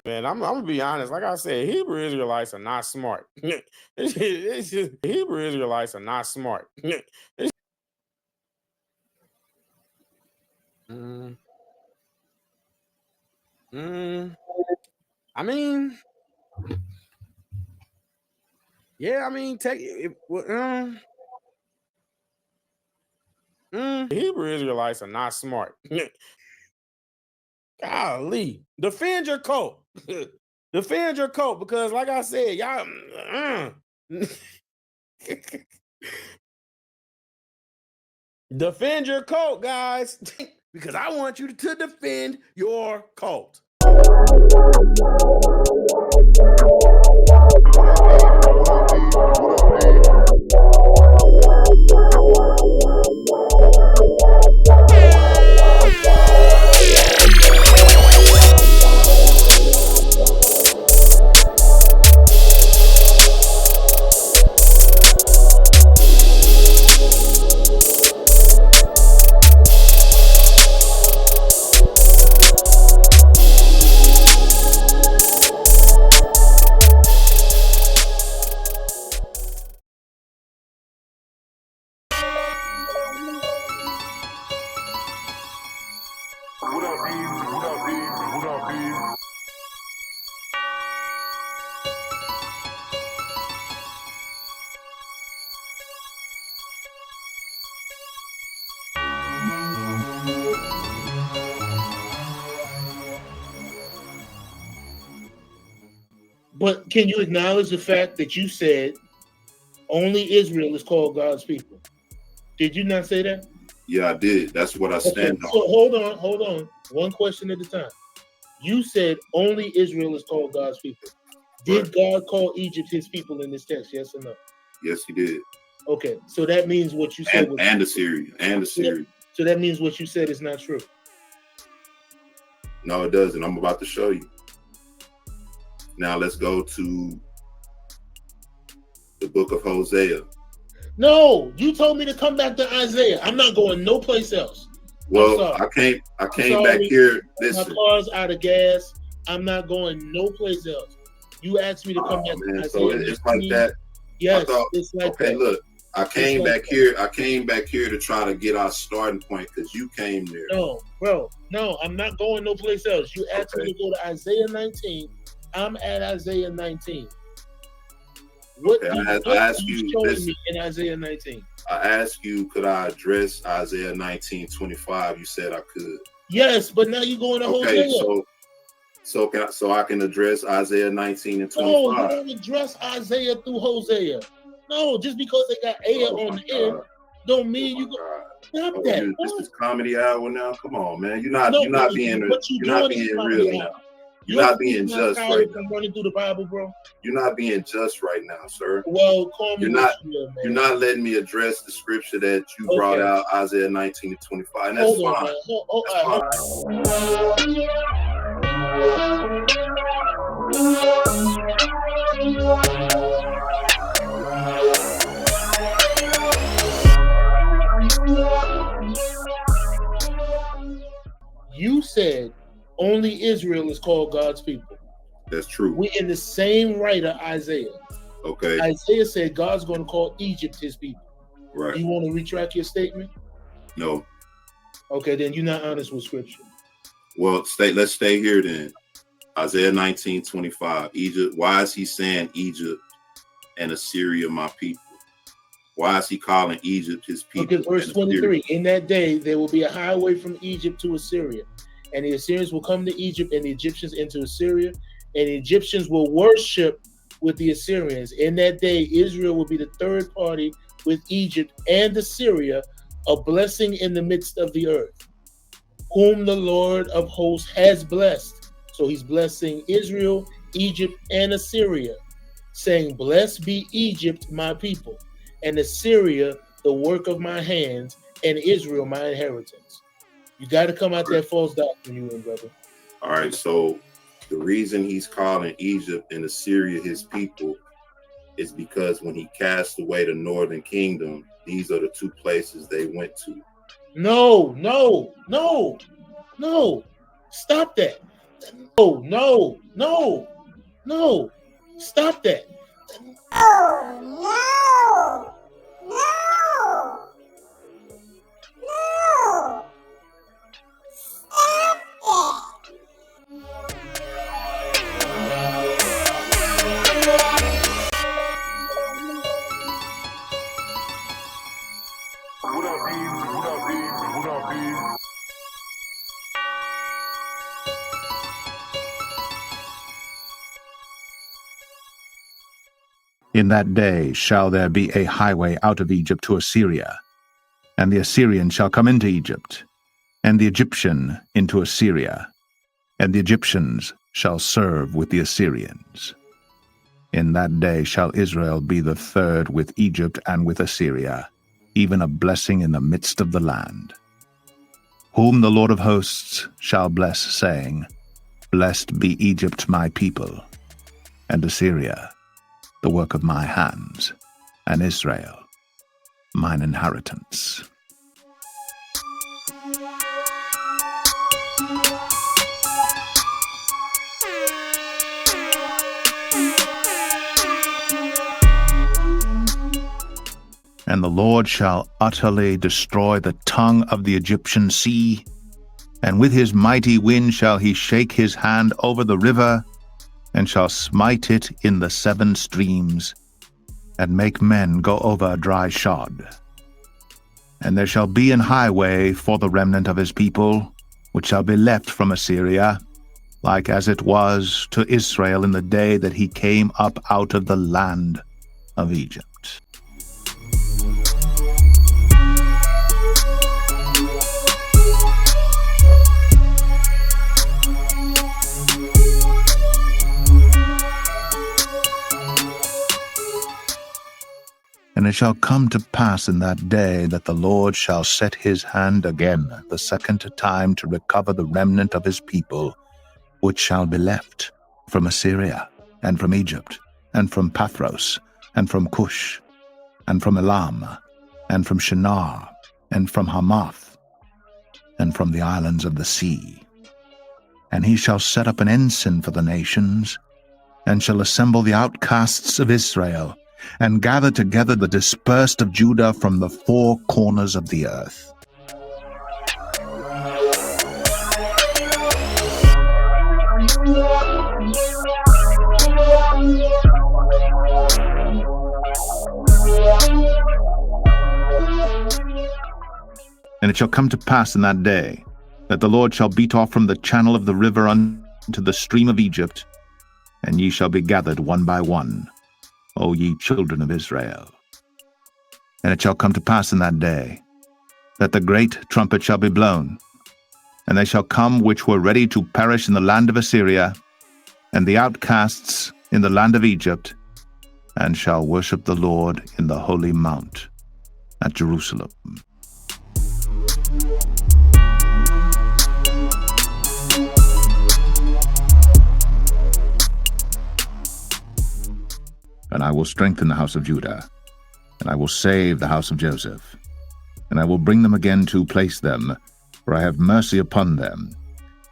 Man, I'm gonna be honest. Like I said, Hebrew Israelites are not smart. It's just Hebrew Israelites are not smart. Mm, I mean, yeah, I mean, take it. Hebrew Israelites are not smart. Golly, defend your cult. Defend your cult because, like I said, y'all. Defend your cult, guys, because I want you to defend your cult. But can you acknowledge the fact that you said only Israel is called God's people? Did you not say that? Yeah, I did. That's what I stand on. So hold on. One question at a time. You said only Israel is called God's people. Did God call Egypt his people in this text? Yes or no? Yes, he did. Okay, so that means what you said and Assyria. So that means what you said is not true. No, it doesn't. I'm about to show you. Now let's go to the book of Hosea. No, you told me to come back to Isaiah. I'm not going no place else. Well, I came back here. Listen. My car's out of gas. I'm not going no place else. You asked me to come back to Isaiah. So it's like that. Yes, it's like that. Okay, look. I came back here to try to get our starting point because you came there. No, bro. No, I'm not going no place else. You asked me to go to Isaiah 19. I'm at Isaiah 19. What I asked you showing me in Isaiah 19? I asked you, could I address Isaiah 19:25? You said I could. Yes, but now you're going to Hosea. So I can address Isaiah 19 and 25. No, you don't address Isaiah through Hosea. No, just because they got Aya on the end, don't mean you go. Stop that. This is comedy hour now. Come on, man. You're not being real now. You're not being just right now. Running through the Bible, bro. You're not being just right now, sir. Well, call me. You're not letting me address the scripture that you brought out, Isaiah 19 and 25. And that's You said only Israel is called God's people. That's true. We're in the same writer, Isaiah. Okay. Isaiah said God's going to call Egypt his people. Right. You want to retract your statement? No. Okay, then you're not honest with scripture. Well, let's stay here then. Isaiah 19:25. Egypt. Why is he saying Egypt and Assyria my people? Why is he calling Egypt his people? Because verse 23, in that day there will be a highway from Egypt to Assyria, and the Assyrians will come to Egypt and the Egyptians into Assyria, and the Egyptians will worship with the Assyrians. In that day, Israel will be the third party with Egypt and Assyria, a blessing in the midst of the earth, whom the Lord of hosts has blessed. So he's blessing Israel, Egypt, and Assyria, saying, blessed be Egypt, my people, and Assyria, the work of my hands, and Israel, my inheritance. You got to come out that false doctrine, you in, brother. All right, so the reason he's calling Egypt and Assyria his people is because when he cast away the northern kingdom, these are the two places they went to. No. Stop that. No. Stop that. In that day shall there be a highway out of Egypt to Assyria, and the Assyrian shall come into Egypt, and the Egyptian into Assyria, and the Egyptians shall serve with the Assyrians. In that day shall Israel be the third with Egypt and with Assyria, even a blessing in the midst of the land. Whom the Lord of hosts shall bless, saying, Blessed be Egypt my people, and Assyria, the work of my hands, and Israel, mine inheritance. And the Lord shall utterly destroy the tongue of the Egyptian sea, and with his mighty wind shall he shake his hand over the river, and shall smite it in the 7 streams, and make men go over dry shod. And there shall be an highway for the remnant of his people, which shall be left from Assyria, like as it was to Israel in the day that he came up out of the land of Egypt. And it shall come to pass in that day that the Lord shall set his hand again the second time to recover the remnant of his people, which shall be left from Assyria, and from Egypt, and from Pathros, and from Cush, and from Elam, and from Shinar, and from Hamath, and from the islands of the sea. And he shall set up an ensign for the nations, and shall assemble the outcasts of Israel, and gather together the dispersed of Judah from the 4 corners of the earth. And it shall come to pass in that day that the Lord shall beat off from the channel of the river unto the stream of Egypt, and ye shall be gathered one by one, O ye children of Israel. And it shall come to pass in that day that the great trumpet shall be blown, and they shall come which were ready to perish in the land of Assyria, and the outcasts in the land of Egypt, and shall worship the Lord in the holy mount at Jerusalem. And I will strengthen the house of Judah, and I will save the house of Joseph, and I will bring them again to place them, for I have mercy upon them,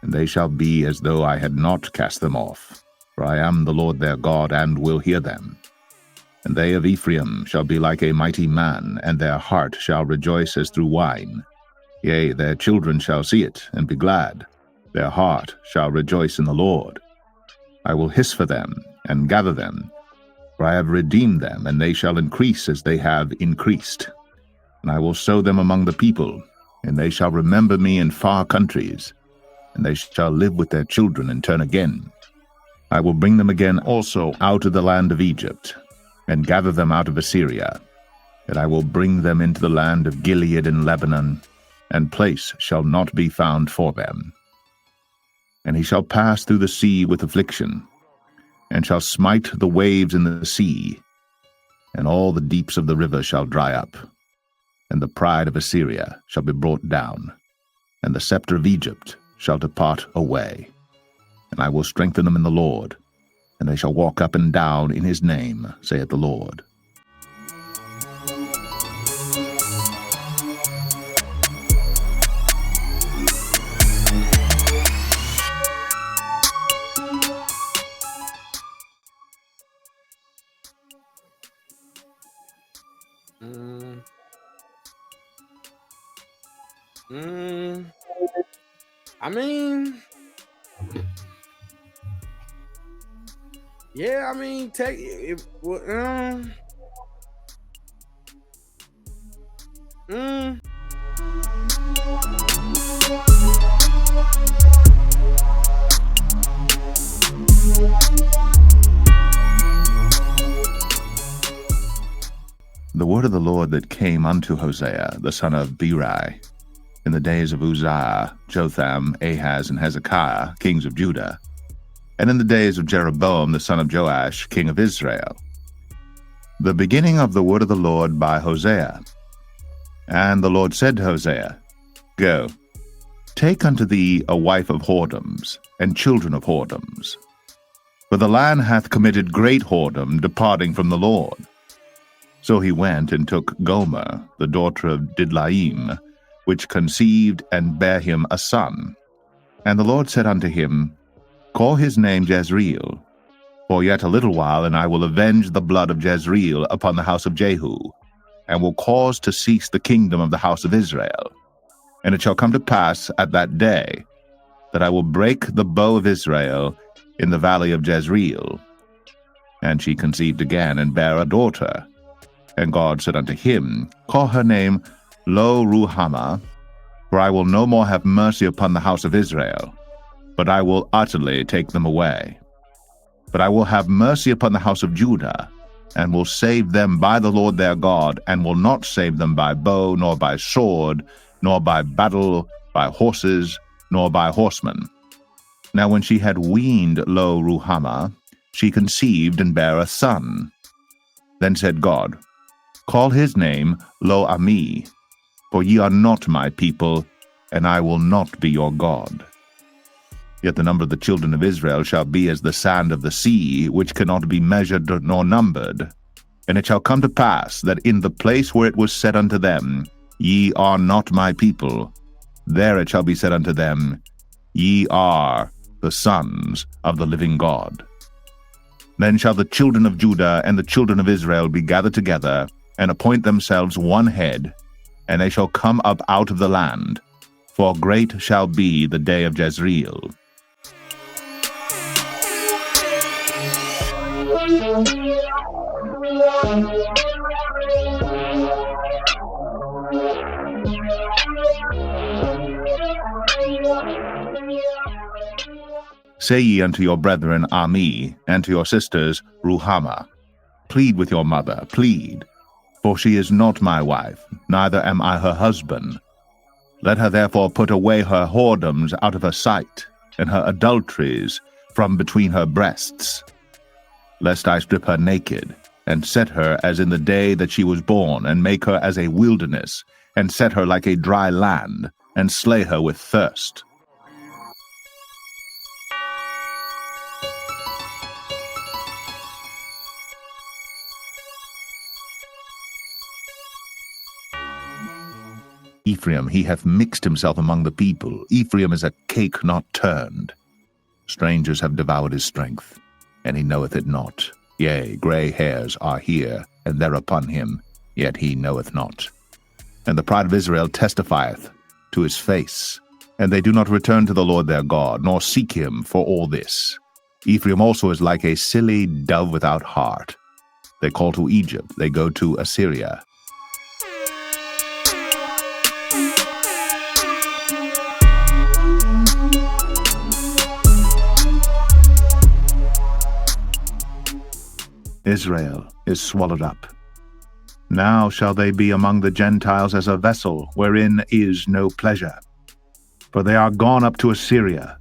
and they shall be as though I had not cast them off, for I am the Lord their God, and will hear them. And they of Ephraim shall be like a mighty man, and their heart shall rejoice as through wine. Yea, their children shall see it, and be glad. Their heart shall rejoice in the Lord. I will hiss for them, and gather them, for I have redeemed them, and they shall increase as they have increased. And I will sow them among the people, and they shall remember me in far countries, and they shall live with their children and turn again. I will bring them again also out of the land of Egypt, and gather them out of Assyria, and I will bring them into the land of Gilead and Lebanon, and place shall not be found for them. And he shall pass through the sea with affliction, and shall smite the waves in the sea, and all the deeps of the river shall dry up, and the pride of Assyria shall be brought down, and the scepter of Egypt shall depart away. And I will strengthen them in the Lord, and they shall walk up and down in his name, saith the Lord. I mean, yeah, I mean, take it. The word of the Lord that came unto Hosea, the son of Beeri, in the days of Uzziah, Jotham, Ahaz, and Hezekiah, kings of Judah, and in the days of Jeroboam, the son of Joash, king of Israel. The beginning of the word of the Lord by Hosea. And the Lord said to Hosea, Go, take unto thee a wife of whoredoms, and children of whoredoms. For the land hath committed great whoredom, departing from the Lord. So he went and took Gomer, the daughter of Didlaim, which conceived and bare him a son. And the Lord said unto him, Call his name Jezreel, for yet a little while, and I will avenge the blood of Jezreel upon the house of Jehu, and will cause to cease the kingdom of the house of Israel. And it shall come to pass at that day, that I will break the bow of Israel in the valley of Jezreel. And she conceived again, and bare a daughter. And God said unto him, Call her name Lo-Ruhamah, for I will no more have mercy upon the house of Israel, but I will utterly take them away. But I will have mercy upon the house of Judah, and will save them by the Lord their God, and will not save them by bow, nor by sword, nor by battle, by horses, nor by horsemen. Now when she had weaned Lo-Ruhamah, she conceived and bare a son. Then said God, Call his name Lo-Ammi, for ye are not my people, and I will not be your God. Yet the number of the children of Israel shall be as the sand of the sea, which cannot be measured nor numbered. And it shall come to pass that in the place where it was said unto them, Ye are not my people, there it shall be said unto them, Ye are the sons of the living God. Then shall the children of Judah and the children of Israel be gathered together, and appoint themselves one head, and they shall come up out of the land, for great shall be the day of Jezreel. Say ye unto your brethren Ammi, and to your sisters Ruhamah, Plead with your mother, plead, for she is not my wife, neither am I her husband. Let her therefore put away her whoredoms out of her sight, and her adulteries from between her breasts, lest I strip her naked, and set her as in the day that she was born, and make her as a wilderness, and set her like a dry land, and slay her with thirst. Ephraim, he hath mixed himself among the people. Ephraim is a cake not turned. Strangers have devoured his strength, and he knoweth it not. Yea, grey hairs are here, and there upon him, yet he knoweth not. And the pride of Israel testifieth to his face, and they do not return to the Lord their God, nor seek him for all this. Ephraim also is like a silly dove without heart. They call to Egypt, they go to Assyria. Israel is swallowed up. Now shall they be among the Gentiles as a vessel wherein is no pleasure. For they are gone up to Assyria,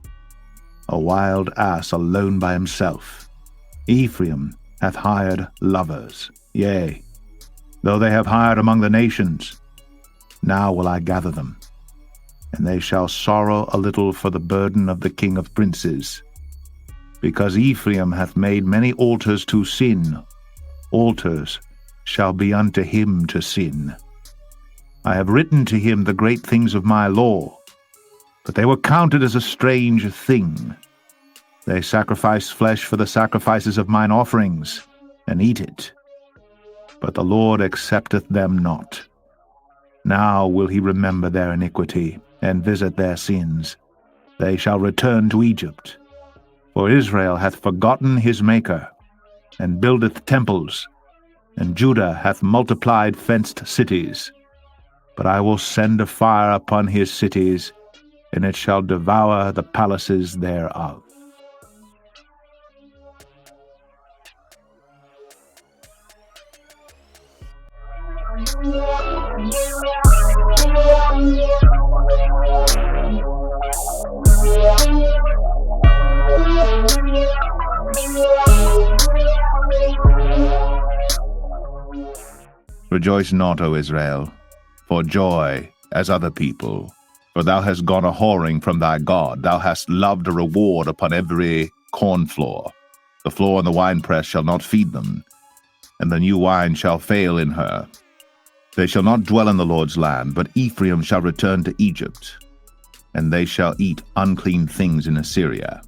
a wild ass alone by himself. Ephraim hath hired lovers, yea, though they have hired among the nations. Now will I gather them, and they shall sorrow a little for the burden of the king of princes. because Ephraim hath made many altars to sin. Altars shall be unto him to sin. I have written to him the great things of my law, but they were counted as a strange thing. They sacrifice flesh for the sacrifices of mine offerings, and eat it. But the Lord accepteth them not. Now will he remember their iniquity, and visit their sins. They shall return to Egypt. For Israel hath forgotten his Maker, and buildeth temples, and Judah hath multiplied fenced cities. But I will send a fire upon his cities, and it shall devour the palaces thereof. Rejoice not, O Israel, for joy as other people. For thou hast gone a whoring from thy God. Thou hast loved a reward upon every corn floor. The floor and the winepress shall not feed them, and the new wine shall fail in her. They shall not dwell in the Lord's land, but Ephraim shall return to Egypt, and they shall eat unclean things in Assyria.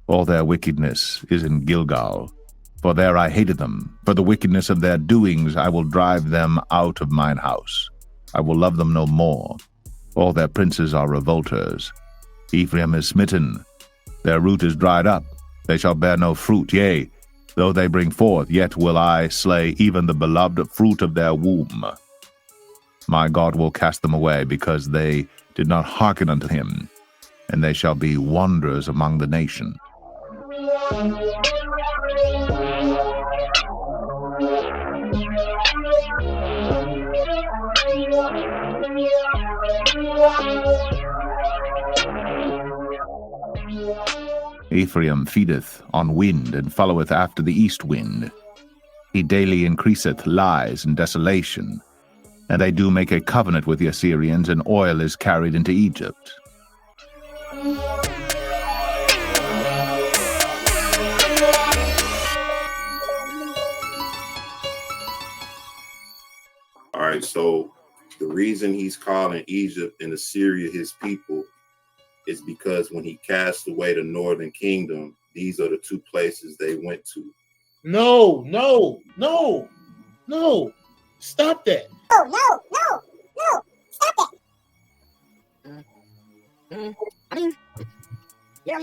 All their wickedness is in Gilgal, for there I hated them. For the wickedness of their doings I will drive them out of mine house. I will love them no more. All their princes are revolters. Ephraim is smitten. Their root is dried up. They shall bear no fruit. Yea, though they bring forth, yet will I slay even the beloved fruit of their womb. My God will cast them away, because they did not hearken unto him, and they shall be wanderers among the nations. Ephraim feedeth on wind, and followeth after the east wind. He daily increaseth lies and desolation. And they do make a covenant with the Assyrians, and oil is carried into Egypt. All right, so the reason he's calling Egypt and Assyria his people is because when he cast away the northern kingdom, these are the two places they went to. No. Stop that. No. Stop that. I mean, yeah,